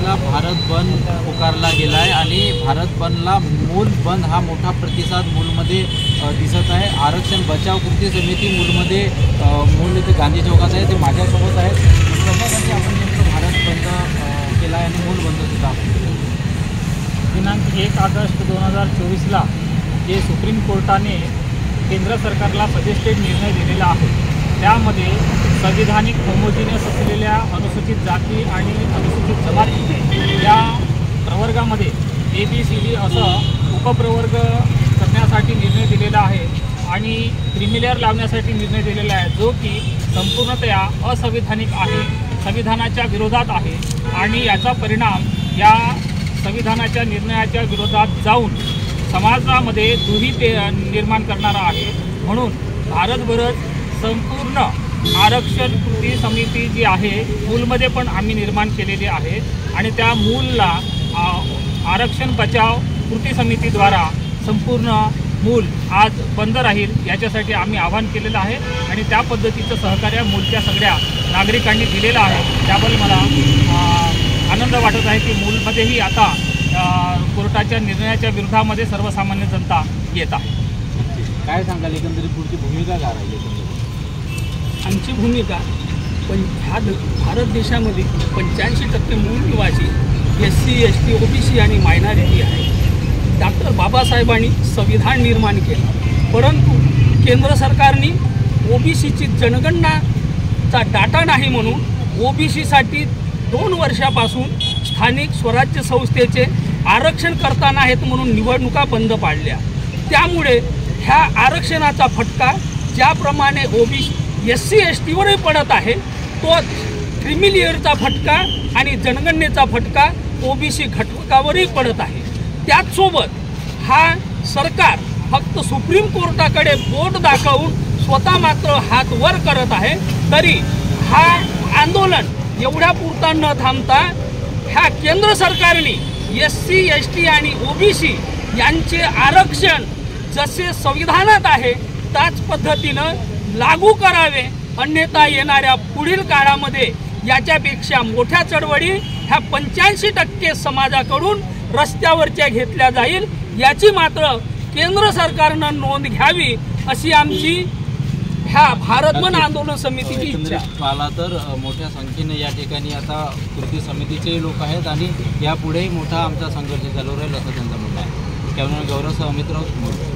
तारखेला भारत बंद पुकारला गेला आहे आणि भारत बंदला मूल बंद हा मोठा प्रतिसाद मूलमध्ये दिसत आहे। आरक्षण बचाव कृती समिती मूलमध्ये मूल इथे गांधी चौकात आहे, ते माझ्यासोबत आहेत। कशासाठी आपण नेमकं भारत बंद केला आहे आणि मूल बंद सुद्धा दिनांक 1 ऑगस्ट 2024ला जे सुप्रीम कोर्टाने केंद्र सरकारला सजेस्टेड निर्णय दिलेला आहे, त्यामध्ये संविधानिक होमोजिनियस असलेल्या अनुसूचित जाती आणि अनुसूचित जमाती या प्रवर्गामध्ये ABCD असं उपप्रवर्ग करण्यासाठी निर्णय दिलेला आहे आणि क्रिमिलेअर लावण्यासाठी निर्णय दिलेला आहे, जो की संपूर्णतया असंविधानिक आहे, संविधानाच्या विरोधात आहे आणि याचा परिणाम या संविधानाच्या निर्णयाच्या विरोधात जाऊन समाजामध्ये दुही निर्माण करणारा आहे। म्हणून भारतभरच संपूर्ण आरक्षण कृती समिती जी आहे मूलमध्ये पण आम्ही निर्माण केलेली आहे आणि त्या मूलला आरक्षण बचाव कृती समितीद्वारा संपूर्ण मूल आज बंद राहील याच्यासाठी आम्ही आवाहन केलेलं आहे आणि त्या पद्धतीचं सहकार्य मूलच्या सगळ्या नागरिकांनी दिलेलं आहे। त्याबद्दल मला आनंद वाटत आहे की मूलमध्येही आता कोर्टाच्या निर्णयाच्या विरोधामध्ये सर्वसामान्य जनता येत आहे। काय सांगाल एकंदरीत पुढची भूमिका काय राहील? आमची भूमिका भारत देशामध्ये 85% मूल निवासी SC ST OBC आणि मायनॉरिटी आहे। डॉक्टर बाबासाहेबांनी संविधान निर्माण केलं, परंतु केंद्र सरकारने OBCची जनगणनाचा डाटा नाही म्हणून OBCसाठी 2 वर्षापासून स्थानिक स्वराज्य संस्थेचे आरक्षण करता नाहीत म्हणून निवडणुका बंद पाडल्या। त्यामुळे ह्या आरक्षणाचा फटका ज्याप्रमाणे SC STवरही पडत आहे, तो क्रिमिलेअरचा फटका आणि जनगणनेचा फटका OBC घटकावरही पडत आहे। त्याचसोबत हा सरकार फक्त सुप्रीम कोर्टाकडे बोट दाखवून स्वतः मात्र हात वर करत आहे। तरी हा आंदोलन एवढ्या पुरता न थांबता ह्या केंद्र सरकारने SC ST आणि OBC यांचे आरक्षण जसे संविधानात आहे त्याच पद्धतीनं लागू करावे, अन्यथा येणाऱ्या पुढील काळामध्ये याच्यापेक्षा मोठ्या चळवळी ह्या 85% समाजाकडून रस्त्यावरच्या घेतल्या जाईल, याची मात्र केंद्र सरकारनं नोंद घ्यावी अशी आमची ह्या भारत बंद आंदोलन समितीची इच्छा। पाला तर मोठ्या संख्येने या ठिकाणी आता कृती समितीचे लोक आहेत आणि यापुढेही मोठा आमचा संघर्ष चालू राहील असं त्यांचं म्हणणं आहे। कॅमेरामॅन गौरव सह अमित राऊत।